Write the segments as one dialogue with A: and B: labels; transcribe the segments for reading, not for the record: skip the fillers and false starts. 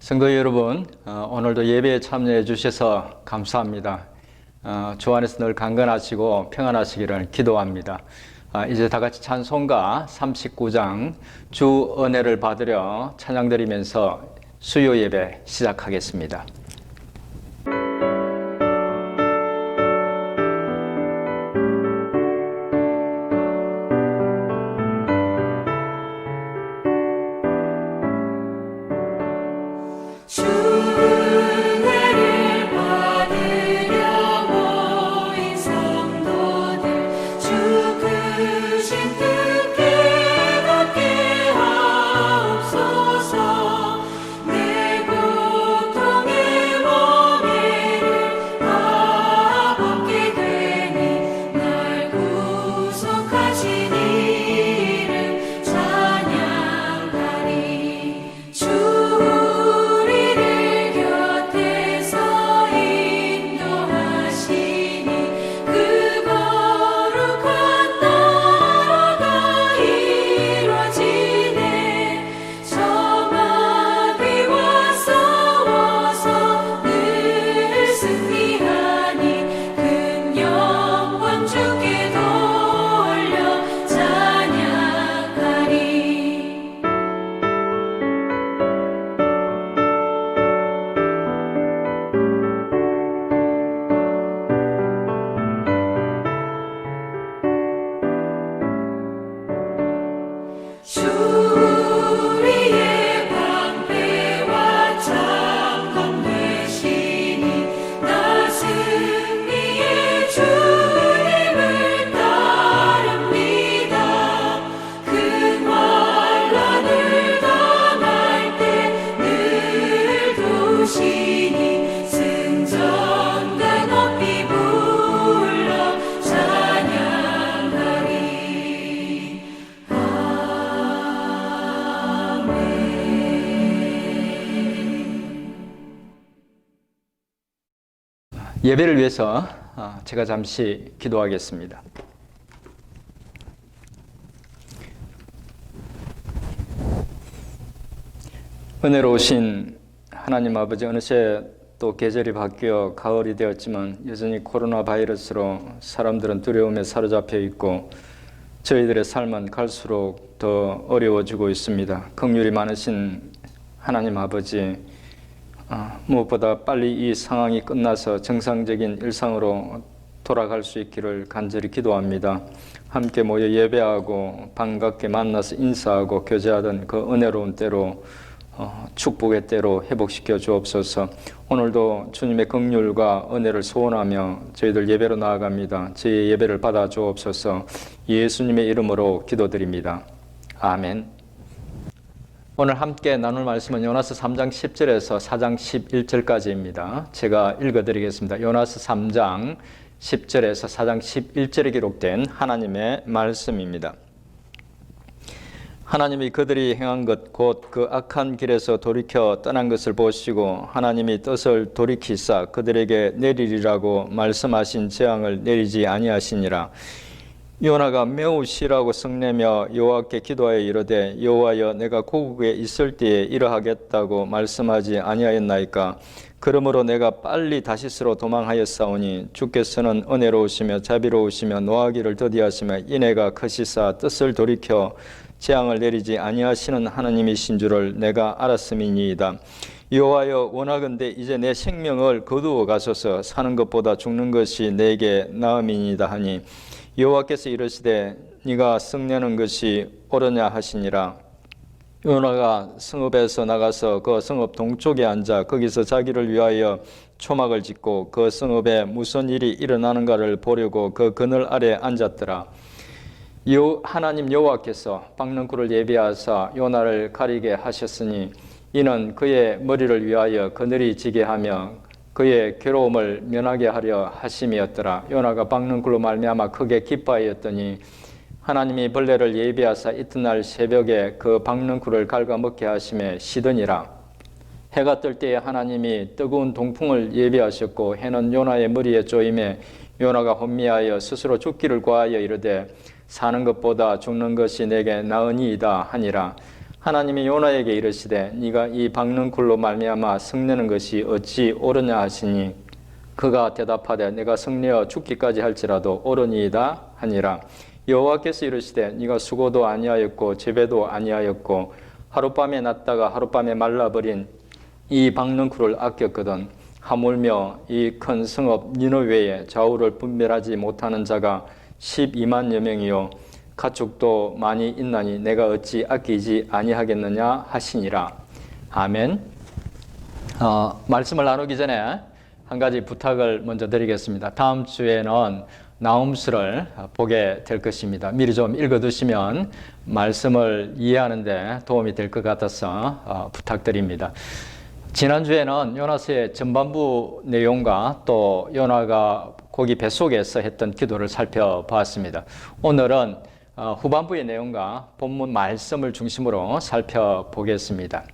A: 성도 여러분, 오늘도 예배에 참여해 주셔서 감사합니다. 주 안에서 늘 강건하시고 평안하시기를 기도합니다. 이제 다 같이 찬송가 39장 주 은혜를 받으려 찬양드리면서 수요 예배 시작하겠습니다. 예배를 위해서 제가 잠시 기도하겠습니다. 은혜로우신 하나님 아버지, 어느새 또 계절이 바뀌어 가을이 되었지만 여전히 코로나 바이러스로 사람들은 두려움에 사로잡혀 있고 저희들의 삶은 갈수록 더 어려워지고 있습니다. 긍휼이 많으신 하나님 아버지, 무엇보다 빨리 이 상황이 끝나서 정상적인 일상으로 돌아갈 수 있기를 간절히 기도합니다. 함께 모여 예배하고 반갑게 만나서 인사하고 교제하던 그 은혜로운 때로 축복의 때로 회복시켜 주옵소서. 오늘도 주님의 긍휼과 은혜를 소원하며 저희들 예배로 나아갑니다. 저희의 예배를 받아 주옵소서. 예수님의 이름으로 기도드립니다. 아멘. 오늘 함께 나눌 말씀은 요나서 3장 10절에서 4장 11절까지입니다. 제가 읽어드리겠습니다. 요나서 3장 10절에서 4장 11절에 기록된 하나님의 말씀입니다. 하나님이 그들이 행한 것 곧 그 악한 길에서 돌이켜 떠난 것을 보시고 하나님이 뜻을 돌이키사 그들에게 내리리라고 말씀하신 재앙을 내리지 아니하시니라. 요나가 매우 싫어하고 성내며 여호와께 기도하여 이르되 여호와여, 내가 고국에 있을 때에 이러하겠다고 말씀하지 아니하였나이까? 그러므로 내가 빨리 다시스로 도망하였사오니 주께서는 은혜로우시며 자비로우시며 노하기를 더디하시며 인애가 크시사 뜻을 돌이켜 재앙을 내리지 아니하시는 하나님이신 줄을 내가 알았음이니이다. 여호와여, 원하건대 이제 내 생명을 거두어 가소서. 사는 것보다 죽는 것이 내게 나음이니이다 하니 여호와께서 이르시되 네가 성내는 것이 옳으냐 하시니라. 요나가 성읍에서 나가서 그 성읍 동쪽에 앉아 거기서 자기를 위하여 초막을 짓고 그 성읍에 무슨 일이 일어나는가를 보려고 그 그늘 아래 앉았더라. 하나님 여호와께서 박능쿨을 예비하사 요나를 가리게 하셨으니 이는 그의 머리를 위하여 그늘이 지게 하며 그의 괴로움을 면하게 하려 하심이었더라. 요나가 박능쿨로 말미암아 크게 기뻐하였더니 하나님이 벌레를 예비하사 이튿날 새벽에 그 박능쿨을 갉아먹게 하심에 시드니라. 해가 뜰 때에 하나님이 뜨거운 동풍을 예비하셨고 해는 요나의 머리에 쪼임에 요나가 혼미하여 스스로 죽기를 고하여 이르되 사는 것보다 죽는 것이 내게 나으니이다 하니라. 하나님이 요나에게 이르시되 네가 이 박는 굴로 말미암아 성내는 것이 어찌 옳으냐 하시니 그가 대답하되 내가 성내어 죽기까지 할지라도 옳으니이다 하니라. 여호와께서 이르시되 네가 수고도 아니하였고 재배도 아니하였고 하룻밤에 났다가 하룻밤에 말라버린 이 박는 굴을 아꼈거든 하물며 이 큰 성읍 니느웨의 좌우를 분별하지 못하는 자가 12만여 명이요 가축도 많이 있나니 내가 어찌 아끼지 아니하겠느냐 하시니라. 아멘. 말씀을 나누기 전에 한 가지 부탁을 먼저 드리겠습니다. 다음 주에는 나훔수를 보게 될 것입니다. 미리 좀 읽어두시면 말씀을 이해하는 데 도움이 될 것 같아서 부탁드립니다. 지난주에는 요나서의 전반부 내용과 또 요나가 고기 뱃속에서 했던 기도를 살펴보았습니다. 오늘은 후반부의 내용과 본문 말씀을 중심으로 살펴보겠습니다.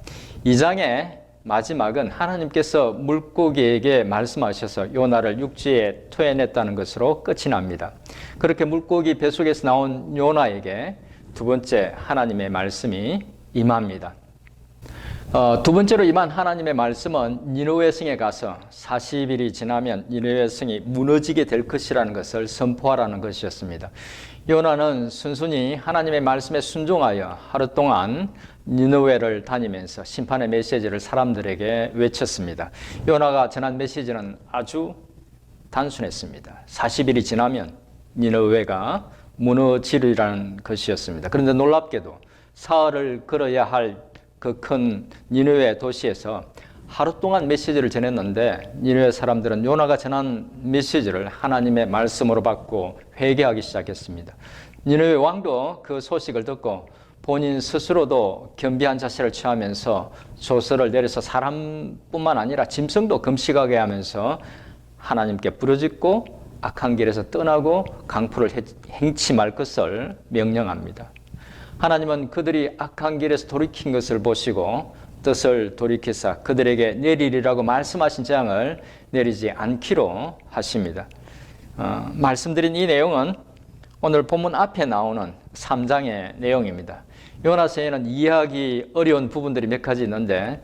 A: 2장의 마지막은 하나님께서 물고기에게 말씀하셔서 요나를 육지에 토해냈다는 것으로 끝이 납니다. 그렇게 물고기 뱃속에서 나온 요나에게 두 번째 하나님의 말씀이 임합니다. 두 번째로 임한 하나님의 말씀은 니느웨 성에 가서 40일이 지나면 니느웨 성이 무너지게 될 것이라는 것을 선포하라는 것이었습니다. 요나는 순순히 하나님의 말씀에 순종하여 하루 동안 니느웨를 다니면서 심판의 메시지를 사람들에게 외쳤습니다. 요나가 전한 메시지는 아주 단순했습니다. 40일이 지나면 니느웨가 무너지리라는 것이었습니다. 그런데 놀랍게도 사흘을 걸어야 할 그 큰 니느웨 도시에서 하루 동안 메시지를 전했는데 니느웨 사람들은 요나가 전한 메시지를 하나님의 말씀으로 받고 회개하기 시작했습니다. 니느웨 왕도 그 소식을 듣고 본인 스스로도 겸비한 자세를 취하면서 조서를 내려서 사람뿐만 아니라 짐승도 금식하게 하면서 하나님께 부르짖고 악한 길에서 떠나고 강포를 행치 말 것을 명령합니다. 하나님은 그들이 악한 길에서 돌이킨 것을 보시고 뜻을 돌이키사 그들에게 내리리라고 말씀하신 재앙을 내리지 않기로 하십니다. 말씀드린 이 내용은 오늘 본문 앞에 나오는 3장의 내용입니다. 요나서에는 이해하기 어려운 부분들이 몇 가지 있는데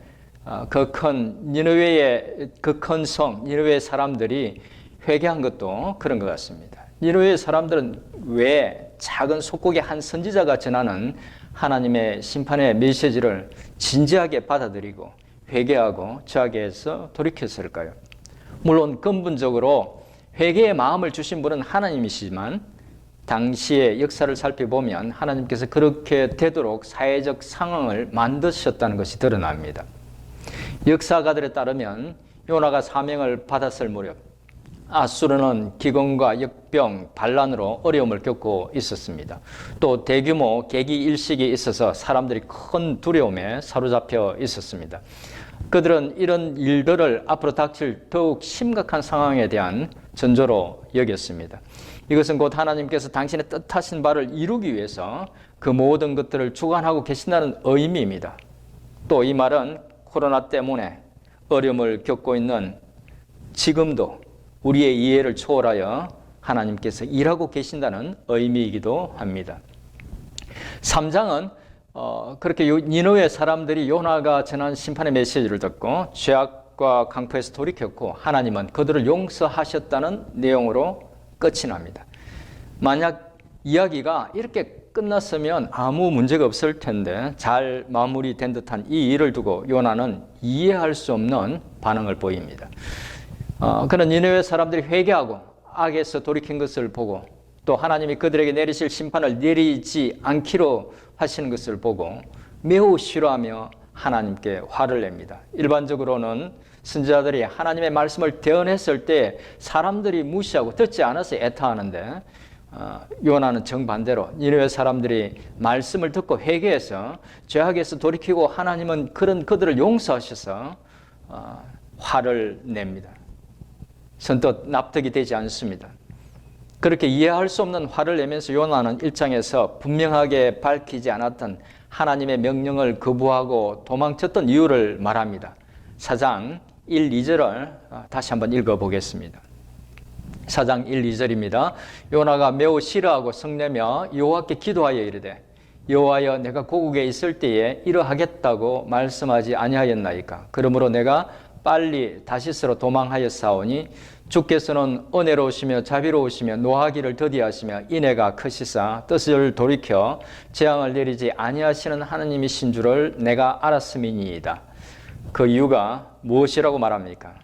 A: 그 큰 니느웨의 그 큰 성 니느웨 사람들이 회개한 것도 그런 것 같습니다. 니느웨 사람들은 왜 작은 속국의 한 선지자가 전하는 하나님의 심판의 메시지를 진지하게 받아들이고 회개하고 저하게해서 돌이켰을까요? 물론 근본적으로 회개의 마음을 주신 분은 하나님이시지만 당시의 역사를 살펴보면 하나님께서 그렇게 되도록 사회적 상황을 만드셨다는 것이 드러납니다. 역사가들에 따르면 요나가 사명을 받았을 무렵 아수르는 기근과 역병, 반란으로 어려움을 겪고 있었습니다. 또 대규모 계기 일식이 있어서 사람들이 큰 두려움에 사로잡혀 있었습니다. 그들은 이런 일들을 앞으로 닥칠 더욱 심각한 상황에 대한 전조로 여겼습니다. 이것은 곧 하나님께서 당신의 뜻하신 바를 이루기 위해서 그 모든 것들을 주관하고 계신다는 의미입니다. 또 이 말은 코로나 때문에 어려움을 겪고 있는 지금도 우리의 이해를 초월하여 하나님께서 일하고 계신다는 의미이기도 합니다. 3장은 그렇게 니느웨 사람들이 요나가 전한 심판의 메시지를 듣고 죄악과 강포에서 돌이켰고 하나님은 그들을 용서하셨다는 내용으로 끝이 납니다. 만약 이야기가 이렇게 끝났으면 아무 문제가 없을 텐데 잘 마무리된 듯한 이 일을 두고 요나는 이해할 수 없는 반응을 보입니다. 그는 니느웨 사람들이 회개하고 악에서 돌이킨 것을 보고 또 하나님이 그들에게 내리실 심판을 내리지 않기로 하시는 것을 보고 매우 싫어하며 하나님께 화를 냅니다. 일반적으로는 선지자들이 하나님의 말씀을 대언했을 때 사람들이 무시하고 듣지 않아서 애타하는데 요나는 정반대로 니느웨 사람들이 말씀을 듣고 회개해서 죄악에서 돌이키고 하나님은 그런 그들을 용서하셔서 화를 냅니다. 선뜻 납득이 되지 않습니다. 그렇게 이해할 수 없는 화를 내면서 요나는 1장에서 분명하게 밝히지 않았던 하나님의 명령을 거부하고 도망쳤던 이유를 말합니다. 4장 1, 2절을 다시 한번 읽어보겠습니다. 4장 1, 2절입니다. 요나가 매우 싫어하고 성내며 여호와께 기도하여 이르되 여호와여 내가 고국에 있을 때에 이러하겠다고 말씀하지 아니하였나이까. 그러므로 내가 빨리 다시스로 도망하였사오니 주께서는 은혜로우시며 자비로우시며 노하기를 더디하시며 인애가 크시사 뜻을 돌이켜 재앙을 내리지 아니하시는 하나님이신 줄을 내가 알았음이니이다. 그 이유가 무엇이라고 말합니까?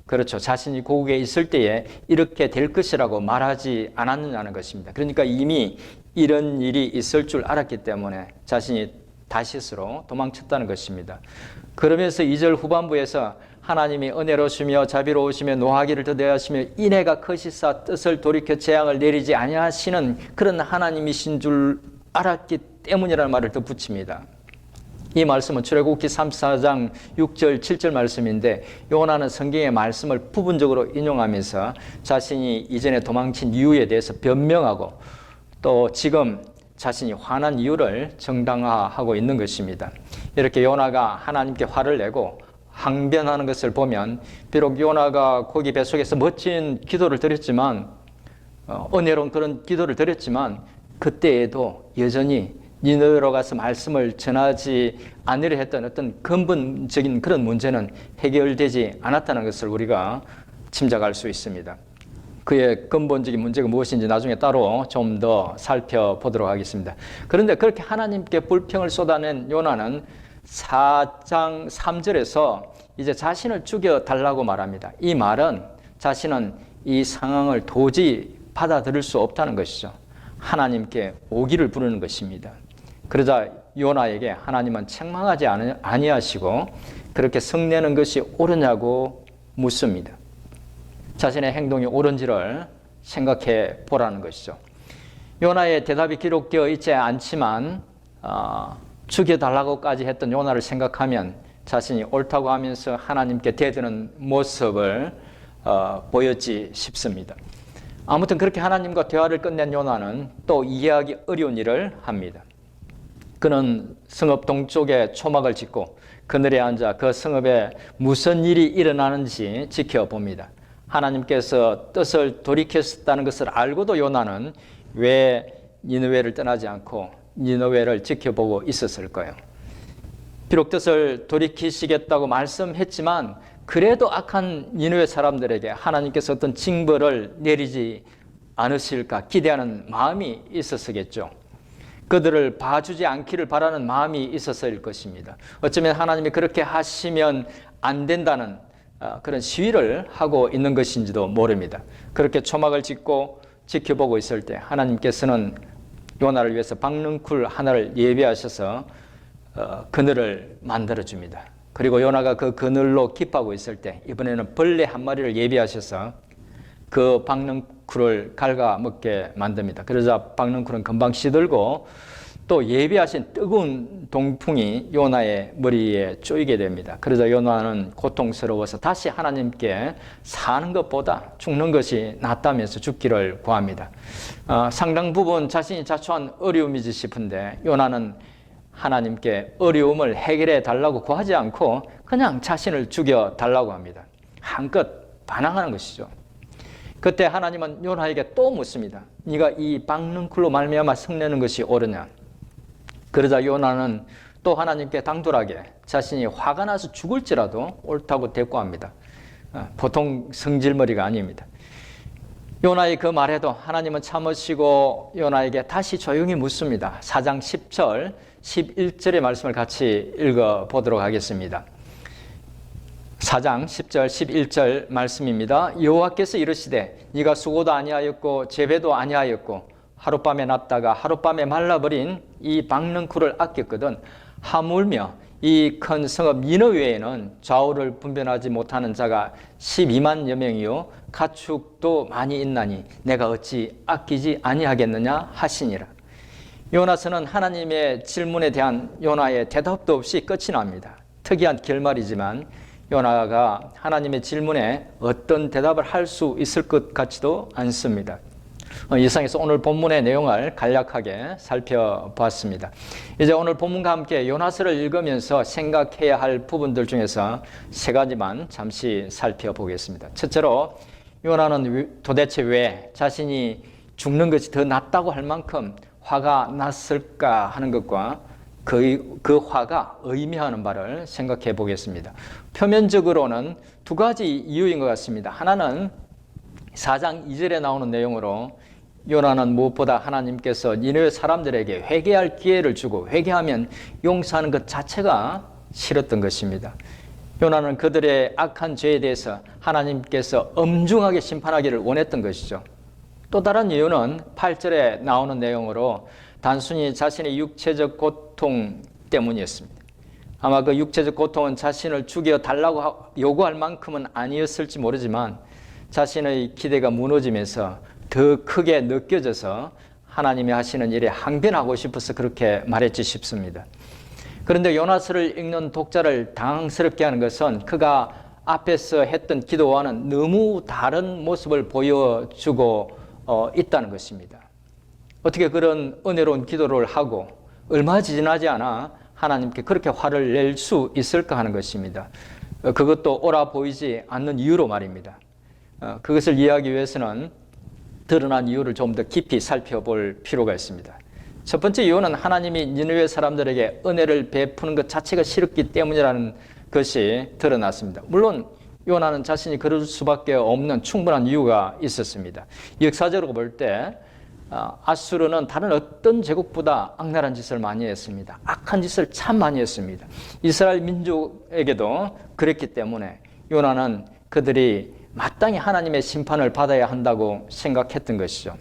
A: 그렇죠. 자신이 고국에 있을 때에 이렇게 될 것이라고 말하지 않았느냐는 것입니다. 그러니까 이미 이런 일이 있을 줄 알았기 때문에 자신이 다시스로 도망쳤다는 것입니다. 그러면서 2절 후반부에서 하나님이 은혜로우시며 자비로우시며 노하기를 더디하시며 인애가 크시사 뜻을 돌이켜 재앙을 내리지 아니하시는 그런 하나님이신 줄 알았기 때문이라는 말을 덧붙입니다. 이 말씀은 출애굽기 34장 6절 7절 말씀인데 요나는 성경의 말씀을 부분적으로 인용하면서 자신이 이전에 도망친 이유에 대해서 변명하고 또 지금 자신이 화난 이유를 정당화하고 있는 것입니다. 이렇게 요나가 하나님께 화를 내고 항변하는 것을 보면 비록 요나가 고기 뱃속에서 멋진 기도를 드렸지만 은혜로운 그런 기도를 드렸지만 그때에도 여전히 니느웨로 가서 말씀을 전하지 않으려 했던 어떤 근본적인 그런 문제는 해결되지 않았다는 것을 우리가 짐작할 수 있습니다. 그의 근본적인 문제가 무엇인지 나중에 따로 좀 더 살펴보도록 하겠습니다. 그런데 그렇게 하나님께 불평을 쏟아낸 요나는 4장 3절에서 이제 자신을 죽여달라고 말합니다. 이 말은 자신은 이 상황을 도저히 받아들일 수 없다는 것이죠. 하나님께 오기를 부르는 것입니다. 그러자 요나에게 하나님은 책망하지 아니하시고 그렇게 성내는 것이 옳으냐고 묻습니다. 자신의 행동이 옳은지를 생각해 보라는 것이죠. 요나의 대답이 기록되어 있지 않지만 죽여달라고까지 했던 요나를 생각하면 자신이 옳다고 하면서 하나님께 대드는 모습을 보였지 싶습니다. 아무튼 그렇게 하나님과 대화를 끝낸 요나는 또 이해하기 어려운 일을 합니다. 그는 성읍 동쪽에 초막을 짓고 그늘에 앉아 그 성읍에 무슨 일이 일어나는지 지켜봅니다. 하나님께서 뜻을 돌이켰다는 것을 알고도 요나는 왜 니느웨를 떠나지 않고 니느웨를 지켜보고 있었을까요? 비록 뜻을 돌이키시겠다고 말씀했지만 그래도 악한 니느웨 사람들에게 하나님께서 어떤 징벌을 내리지 않으실까 기대하는 마음이 있었겠죠. 그들을 봐주지 않기를 바라는 마음이 있었을 것입니다. 어쩌면 하나님이 그렇게 하시면 안 된다는 그런 시위를 하고 있는 것인지도 모릅니다. 그렇게 초막을 짓고 지켜보고 있을 때 하나님께서는 요나를 위해서 박능쿨 하나를 예비하셔서 그늘을 만들어줍니다. 그리고 요나가 그 그늘로 기뻐하고 있을 때 이번에는 벌레 한 마리를 예비하셔서 그 박능쿨을 갉아먹게 만듭니다. 그러자 박능쿨은 금방 시들고 또 예비하신 뜨거운 동풍이 요나의 머리에 쪼이게 됩니다. 그러자 요나는 고통스러워서 다시 하나님께 사는 것보다 죽는 것이 낫다면서 죽기를 구합니다. 상당 부분 자신이 자초한 어려움이지 싶은데 요나는 하나님께 어려움을 해결해 달라고 구하지 않고 그냥 자신을 죽여 달라고 합니다. 한껏 반항하는 것이죠. 그때 하나님은 요나에게 또 묻습니다. 네가 이 박능쿨로 말미암아 성내는 것이 옳으냐? 그러자 요나는 또 하나님께 당돌하게 자신이 화가 나서 죽을지라도 옳다고 대꾸합니다. 보통 성질머리가 아닙니다. 요나의 그 말에도 하나님은 참으시고 요나에게 다시 조용히 묻습니다. 4장 10절, 11절의 말씀을 같이 읽어보도록 하겠습니다. 4장 10절, 11절 말씀입니다. 여호와께서 이르시되 네가 수고도 아니하였고 재배도 아니하였고 하룻밤에 났다가 하룻밤에 말라버린 이 박능쿨을 아꼈거든 하물며 이 큰 성읍 니느웨에는 좌우를 분별하지 못하는 자가 12만여 명이요 가축도 많이 있나니 내가 어찌 아끼지 아니하겠느냐 하시니라. 요나서는 하나님의 질문에 대한 요나의 대답도 없이 끝이 납니다. 특이한 결말이지만 요나가 하나님의 질문에 어떤 대답을 할 수 있을 것 같지도 않습니다. 이상에서 오늘 본문의 내용을 간략하게 살펴봤습니다. 이제 오늘 본문과 함께 요나서를 읽으면서 생각해야 할 부분들 중에서 세 가지만 잠시 살펴보겠습니다. 첫째로 요나는 도대체 왜 자신이 죽는 것이 더 낫다고 할 만큼 화가 났을까 하는 것과 그 화가 의미하는 바를 생각해 보겠습니다. 표면적으로는 두 가지 이유인 것 같습니다. 하나는 4장 2절에 나오는 내용으로 요나는 무엇보다 하나님께서 니느웨 사람들에게 회개할 기회를 주고 회개하면 용서하는 것 자체가 싫었던 것입니다. 요나는 그들의 악한 죄에 대해서 하나님께서 엄중하게 심판하기를 원했던 것이죠. 또 다른 이유는 8절에 나오는 내용으로 단순히 자신의 육체적 고통 때문이었습니다. 아마 그 육체적 고통은 자신을 죽여달라고 요구할 만큼은 아니었을지 모르지만 자신의 기대가 무너지면서 더 크게 느껴져서 하나님이 하시는 일에 항변하고 싶어서 그렇게 말했지 싶습니다. 그런데 요나서를 읽는 독자를 당황스럽게 하는 것은 그가 앞에서 했던 기도와는 너무 다른 모습을 보여주고 있다는 것입니다. 어떻게 그런 은혜로운 기도를 하고 얼마 지나지 않아 하나님께 그렇게 화를 낼 수 있을까 하는 것입니다. 그것도 옳아 보이지 않는 이유로 말입니다. 그것을 이해하기 위해서는 드러난 이유를 좀 더 깊이 살펴볼 필요가 있습니다. 첫 번째 이유는 하나님이 니느웨 사람들에게 은혜를 베푸는 것 자체가 싫었기 때문이라는 것이 드러났습니다. 물론 요나는 자신이 그럴 수밖에 없는 충분한 이유가 있었습니다. 역사적으로 볼 때 아수르는 다른 어떤 제국보다 악랄한 짓을 많이 했습니다. 악한 짓을 참 많이 했습니다. 이스라엘 민족에게도 그랬기 때문에 요나는 그들이 마땅히 하나님의 심판을 받아야 한다고 생각했던 것이죠.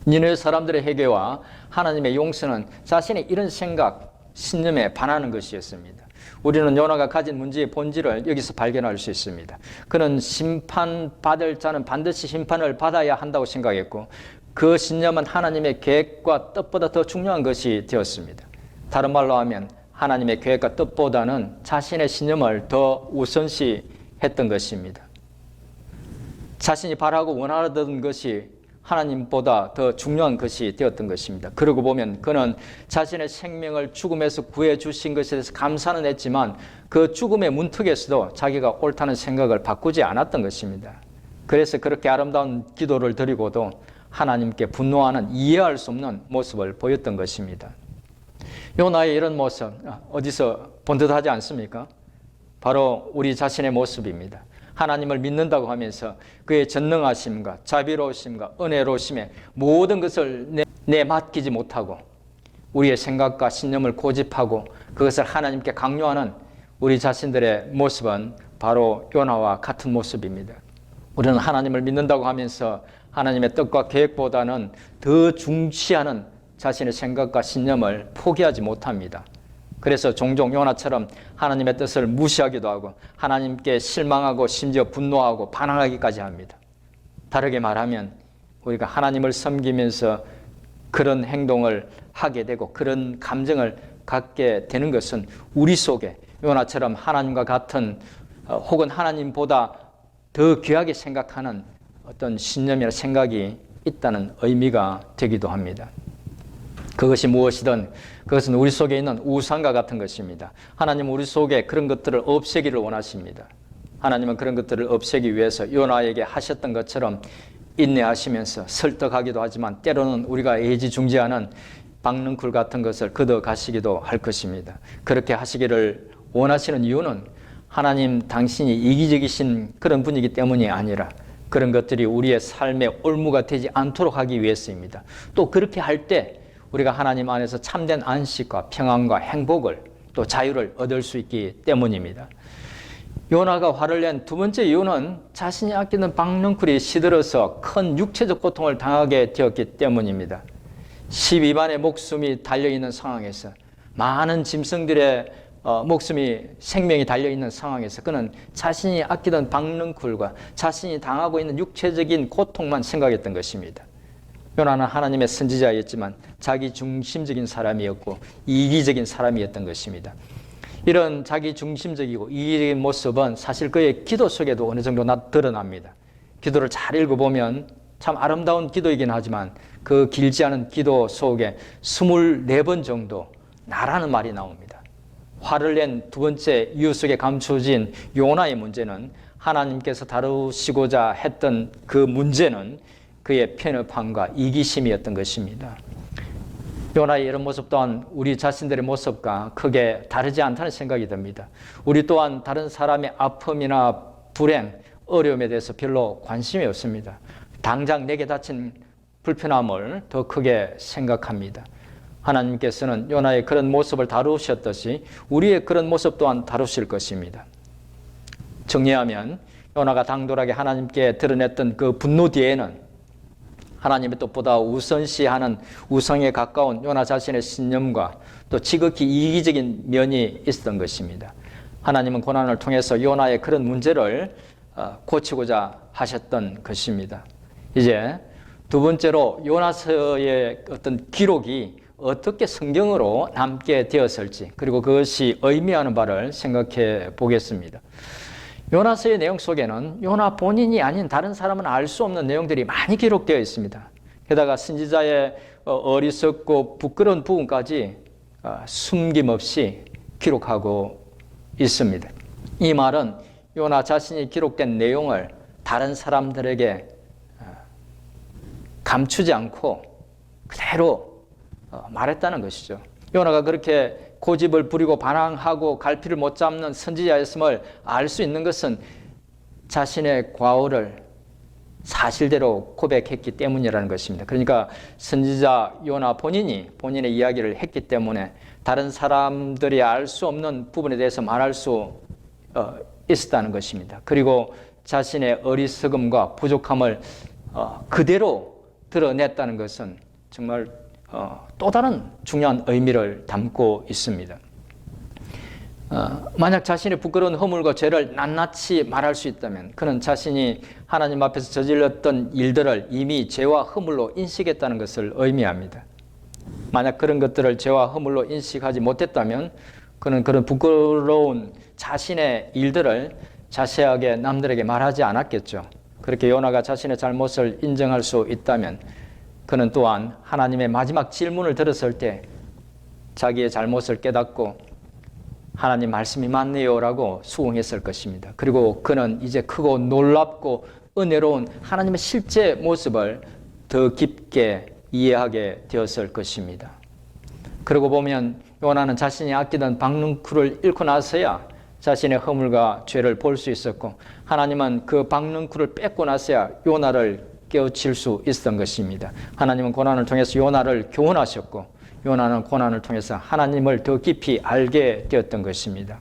A: 니느웨 사람들의 회개와 하나님의 용서는 자신의 이런 생각, 신념에 반하는 것이었습니다. 우리는 요나가 가진 문제의 본질을 여기서 발견할 수 있습니다. 그는 심판받을 자는 반드시 심판을 받아야 한다고 생각했고 그 신념은 하나님의 계획과 뜻보다 더 중요한 것이 되었습니다. 다른 말로 하면 하나님의 계획과 뜻보다는 자신의 신념을 더 우선시했던 것입니다. 자신이 바라고 원하던 것이 하나님보다 더 중요한 것이 되었던 것입니다. 그러고 보면 그는 자신의 생명을 죽음에서 구해 주신 것에 대해서 감사는 했지만 그 죽음의 문턱에서도 자기가 옳다는 생각을 바꾸지 않았던 것입니다. 그래서 그렇게 아름다운 기도를 드리고도 하나님께 분노하는 이해할 수 없는 모습을 보였던 것입니다. 요나의 이런 모습 어디서 본 듯하지 않습니까? 바로 우리 자신의 모습입니다. 하나님을 믿는다고 하면서 그의 전능하심과 자비로우심과 은혜로우심에 모든 것을 내맡기지 못하고 우리의 생각과 신념을 고집하고 그것을 하나님께 강요하는 우리 자신들의 모습은 바로 요나와 같은 모습입니다. 우리는 하나님을 믿는다고 하면서 하나님의 뜻과 계획보다는 더 중시하는 자신의 생각과 신념을 포기하지 못합니다. 그래서 종종 요나처럼 하나님의 뜻을 무시하기도 하고 하나님께 실망하고 심지어 분노하고 반항하기까지 합니다. 다르게 말하면 우리가 하나님을 섬기면서 그런 행동을 하게 되고 그런 감정을 갖게 되는 것은 우리 속에 요나처럼 하나님과 같은 혹은 하나님보다 더 귀하게 생각하는 어떤 신념이나 생각이 있다는 의미가 되기도 합니다. 그것이 무엇이든 그것은 우리 속에 있는 우상과 같은 것입니다. 하나님은 우리 속에 그런 것들을 없애기를 원하십니다. 하나님은 그런 것들을 없애기 위해서 요나에게 하셨던 것처럼 인내하시면서 설득하기도 하지만 때로는 우리가 애지중지하는 박능쿨 같은 것을 걷어가시기도 할 것입니다. 그렇게 하시기를 원하시는 이유는 하나님 당신이 이기적이신 그런 분이기 때문이 아니라 그런 것들이 우리의 삶의 올무가 되지 않도록 하기 위해서입니다. 또 그렇게 할 때 우리가 하나님 안에서 참된 안식과 평안과 행복을 또 자유를 얻을 수 있기 때문입니다. 요나가 화를 낸 두 번째 이유는 자신이 아끼는 박능쿨이 시들어서 큰 육체적 고통을 당하게 되었기 때문입니다. 12만의 목숨이 달려있는 상황에서 많은 짐승들의 생명이 달려있는 상황에서 그는 자신이 아끼던 박능쿨과 자신이 당하고 있는 육체적인 고통만 생각했던 것입니다. 요나는 하나님의 선지자였지만 자기 중심적인 사람이었고 이기적인 사람이었던 것입니다. 이런 자기 중심적이고 이기적인 모습은 사실 그의 기도 속에도 어느 정도 드러납니다. 기도를 잘 읽어보면 참 아름다운 기도이긴 하지만 그 길지 않은 기도 속에 24번 정도 나라는 말이 나옵니다. 화를 낸 두 번째 이유 속에 감춰진 요나의 문제는 하나님께서 다루시고자 했던 그 문제는 그의 편협함과 이기심이었던 것입니다. 요나의 이런 모습 또한 우리 자신들의 모습과 크게 다르지 않다는 생각이 듭니다. 우리 또한 다른 사람의 아픔이나 불행, 어려움에 대해서 별로 관심이 없습니다. 당장 내게 닥친 불편함을 더 크게 생각합니다. 하나님께서는 요나의 그런 모습을 다루셨듯이 우리의 그런 모습 또한 다루실 것입니다. 정리하면 요나가 당돌하게 하나님께 드러냈던 그 분노 뒤에는 하나님의 뜻보다 우선시하는 우상에 가까운 요나 자신의 신념과 또 지극히 이기적인 면이 있었던 것입니다. 하나님은 고난을 통해서 요나의 그런 문제를 고치고자 하셨던 것입니다. 이제 두 번째로 요나서의 어떤 기록이 어떻게 성경으로 남게 되었을지, 그리고 그것이 의미하는 바를 생각해 보겠습니다. 요나서의 내용 속에는 요나 본인이 아닌 다른 사람은 알 수 없는 내용들이 많이 기록되어 있습니다. 게다가 선지자의 어리석고 부끄러운 부분까지 숨김없이 기록하고 있습니다. 이 말은 요나 자신이 기록된 내용을 다른 사람들에게 감추지 않고 그대로 말했다는 것이죠. 요나가 그렇게 고집을 부리고 반항하고 갈피를 못 잡는 선지자였음을 알 수 있는 것은 자신의 과오를 사실대로 고백했기 때문이라는 것입니다. 그러니까 선지자 요나 본인의 이야기를 했기 때문에 다른 사람들이 알 수 없는 부분에 대해서 말할 수 있었다는 것입니다. 그리고 자신의 어리석음과 부족함을 그대로 드러냈다는 것은 정말 또 다른 중요한 의미를 담고 있습니다. 만약 자신의 부끄러운 허물과 죄를 낱낱이 말할 수 있다면 그는 자신이 하나님 앞에서 저질렀던 일들을 이미 죄와 허물로 인식했다는 것을 의미합니다. 만약 그런 것들을 죄와 허물로 인식하지 못했다면 그는 그런 부끄러운 자신의 일들을 자세하게 남들에게 말하지 않았겠죠. 그렇게 요나가 자신의 잘못을 인정할 수 있다면 그는 또한 하나님의 마지막 질문을 들었을 때 자기의 잘못을 깨닫고 하나님 말씀이 맞네요 라고 수긍했을 것입니다. 그리고 그는 이제 크고 놀랍고 은혜로운 하나님의 실제 모습을 더 깊게 이해하게 되었을 것입니다. 그러고 보면 요나는 자신이 아끼던 박능쿨을 잃고 나서야 자신의 허물과 죄를 볼 수 있었고 하나님은 그 박능쿨을 뺏고 나서야 요나를 깨우칠 수 있었던 것입니다. 하나님은 고난을 통해서 요나를 교훈하셨고 요나는 고난을 통해서 하나님을 더 깊이 알게 되었던 것입니다.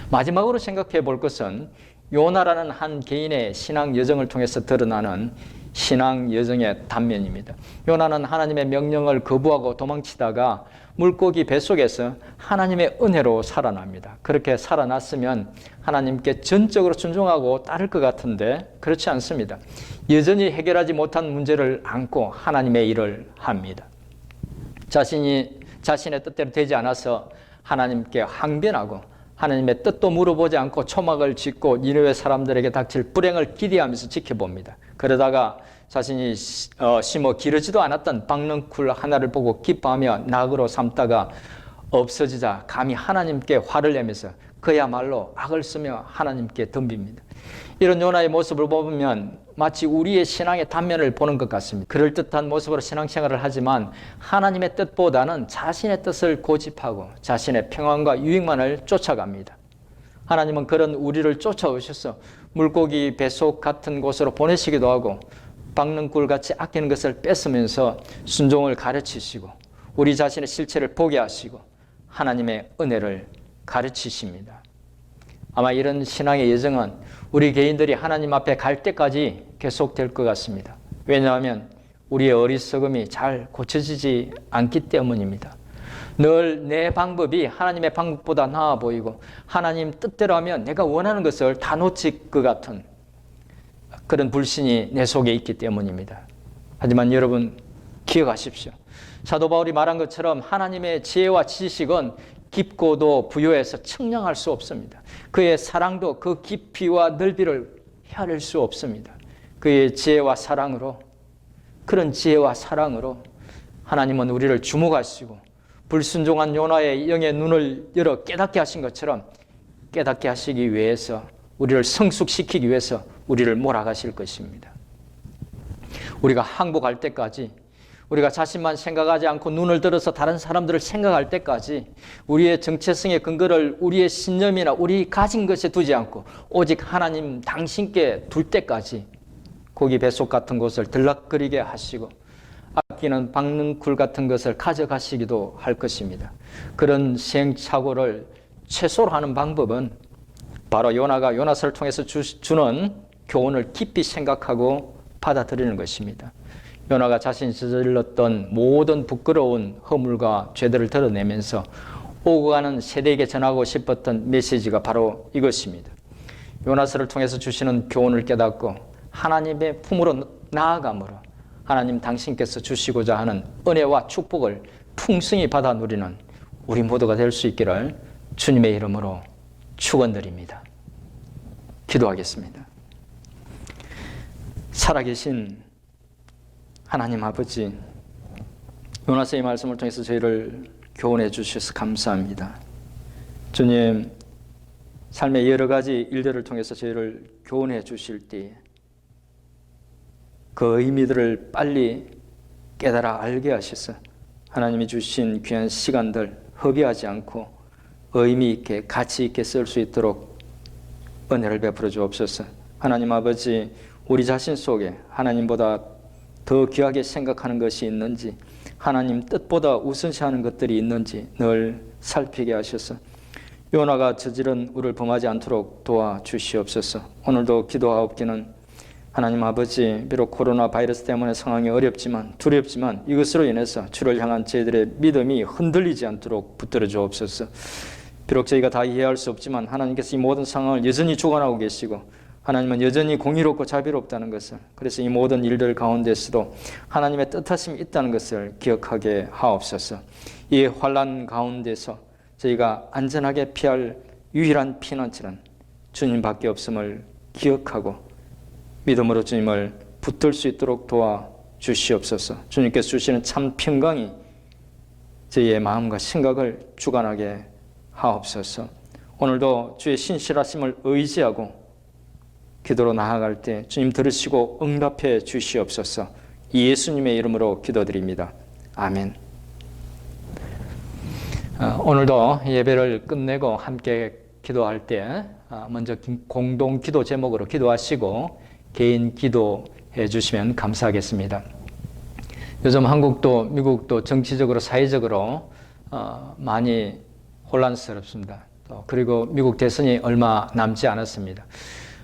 A: 마지막으로 생각해 볼 것은 요나라는 한 개인의 신앙 여정을 통해서 드러나는 신앙 여정의 단면입니다. 요나는 하나님의 명령을 거부하고 도망치다가 물고기 뱃속에서 하나님의 은혜로 살아납니다. 그렇게 살아났으면 하나님께 전적으로 순종하고 따를 것 같은데 그렇지 않습니다. 여전히 해결하지 못한 문제를 안고 하나님의 일을 합니다. 자신의 뜻대로 되지 않아서 하나님께 항변하고 하나님의 뜻도 물어보지 않고 초막을 짓고 니느웨 사람들에게 닥칠 불행을 기대하면서 지켜봅니다. 그러다가 자신이 심어 기르지도 않았던 박능쿨 하나를 보고 기뻐하며 낙으로 삼다가 없어지자 감히 하나님께 화를 내면서 그야말로 악을 쓰며 하나님께 덤빕니다. 이런 요나의 모습을 보면 마치 우리의 신앙의 단면을 보는 것 같습니다. 그럴듯한 모습으로 신앙생활을 하지만 하나님의 뜻보다는 자신의 뜻을 고집하고 자신의 평안과 유익만을 쫓아갑니다. 하나님은 그런 우리를 쫓아오셔서 물고기 뱃속 같은 곳으로 보내시기도 하고 박능굴같이 아끼는 것을 뺏으면서 순종을 가르치시고 우리 자신의 실체를 보게 하시고 하나님의 은혜를 가르치십니다. 아마 이런 신앙의 여정은 우리 개인들이 하나님 앞에 갈 때까지 계속될 것 같습니다. 왜냐하면 우리의 어리석음이 잘 고쳐지지 않기 때문입니다. 늘 내 방법이 하나님의 방법보다 나아 보이고 하나님 뜻대로 하면 내가 원하는 것을 다 놓칠 것 같은 그런 불신이 내 속에 있기 때문입니다. 하지만 여러분 기억하십시오. 사도 바울이 말한 것처럼 하나님의 지혜와 지식은 깊고도 부요해서 측량할 수 없습니다. 그의 사랑도 그 깊이와 넓이를 헤아릴 수 없습니다. 그의 지혜와 사랑으로, 그런 지혜와 사랑으로 하나님은 우리를 주목하시고 불순종한 요나의 영의 눈을 열어 깨닫게 하신 것처럼 깨닫게 하시기 위해서 우리를 성숙시키기 위해서 우리를 몰아가실 것입니다. 우리가 항복할 때까지 우리가 자신만 생각하지 않고 눈을 들어서 다른 사람들을 생각할 때까지 우리의 정체성의 근거를 우리의 신념이나 우리 가진 것에 두지 않고 오직 하나님 당신께 둘 때까지 고기 뱃속 같은 곳을 들락거리게 하시고 아끼는 박능쿨 같은 것을 가져가시기도 할 것입니다. 그런 시행착오를 최소로 하는 방법은 바로 요나가 요나서를 통해서 주는 교훈을 깊이 생각하고 받아들이는 것입니다. 요나가 자신이 저질렀던 모든 부끄러운 허물과 죄들을 드러내면서 오고 가는 세대에게 전하고 싶었던 메시지가 바로 이것입니다. 요나서를 통해서 주시는 교훈을 깨닫고 하나님의 품으로 나아감으로 하나님 당신께서 주시고자 하는 은혜와 축복을 풍성히 받아 누리는 우리 모두가 될 수 있기를 주님의 이름으로 축원드립니다. 기도하겠습니다. 살아계신 하나님 아버지, 요나서의 말씀을 통해서 저희를 교훈해 주셔서 감사합니다. 주님, 삶의 여러 가지 일들을 통해서 저희를 교훈해 주실 때 그 의미들을 빨리 깨달아 알게 하셔서 하나님이 주신 귀한 시간들 허비하지 않고 의미 있게 가치 있게 쓸 수 있도록 은혜를 베풀어 주옵소서. 하나님 아버지, 우리 자신 속에 하나님보다 더 귀하게 생각하는 것이 있는지, 하나님 뜻보다 우선시하는 것들이 있는지 늘 살피게 하셔서 요나가 저지른 우를 범하지 않도록 도와주시옵소서. 오늘도 기도하옵기는 하나님 아버지, 비록 코로나 바이러스 때문에 상황이 어렵지만 두렵지만 이것으로 인해서 주를 향한 저희들의 믿음이 흔들리지 않도록 붙들어 주옵소서. 비록 저희가 다 이해할 수 없지만 하나님께서 이 모든 상황을 여전히 주관하고 계시고 하나님은 여전히 공의롭고 자비롭다는 것을, 그래서 이 모든 일들 가운데서도 하나님의 뜻하심이 있다는 것을 기억하게 하옵소서. 이 환난 가운데서 저희가 안전하게 피할 유일한 피난처는 주님밖에 없음을 기억하고 믿음으로 주님을 붙들 수 있도록 도와주시옵소서. 주님께서 주시는 참 평강이 저희의 마음과 생각을 주관하게 하옵소서. 오늘도 주의 신실하심을 의지하고 기도로 나아갈 때 주님 들으시고 응답해 주시옵소서. 예수님의 이름으로 기도드립니다. 아멘. 오늘도 예배를 끝내고 함께 기도할 때 먼저 공동 기도 제목으로 기도하시고 개인 기도해 주시면 감사하겠습니다. 요즘 한국도 미국도 정치적으로 사회적으로 많이 혼란스럽습니다. 그리고 미국 대선이 얼마 남지 않았습니다.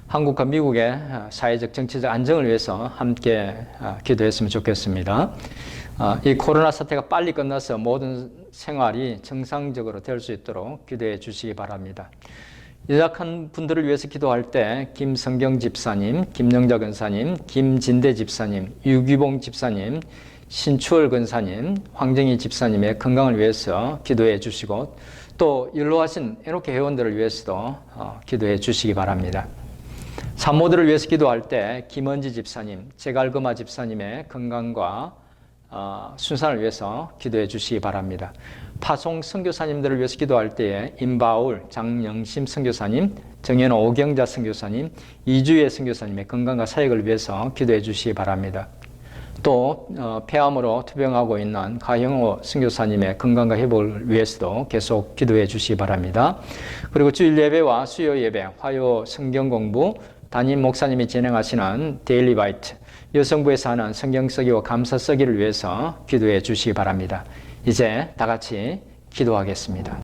A: 한국과 미국의 사회적 정치적 안정을 위해서 함께 기도했으면 좋겠습니다. 이 코로나 사태가 빨리 끝나서 모든 생활이 정상적으로 될 수 있도록 기도해 주시기 바랍니다. 연약한 분들을 위해서 기도할 때 김성경 집사님, 김영자 권사님, 김진대 집사님, 유기봉 집사님, 신추월 권사님, 황정희 집사님의 건강을 위해서 기도해 주시고 또 연로하신 애녹회 회원들을 위해서도 기도해 주시기 바랍니다. 산모들을 위해서 기도할 때 김은지 집사님, 제갈금아 집사님의 건강과 순산을 위해서 기도해 주시기 바랍니다. 파송 선교사님들을 위해서 기도할 때에 임바울, 장영심 선교사님, 정현호 오경자 선교사님, 이주혜 선교사님의 건강과 사역을 위해서 기도해 주시기 바랍니다. 또 폐암으로 투병하고 있는 가형호 선교사님의 건강과 회복을 위해서도 계속 기도해 주시기 바랍니다. 그리고 주일 예배와 수요 예배, 화요 성경 공부, 담임 목사님이 진행하시는 데일리 바이트, 여성부에서 하는 성경 쓰기와 감사 쓰기를 위해서 기도해 주시기 바랍니다. 이제 다 같이 기도하겠습니다.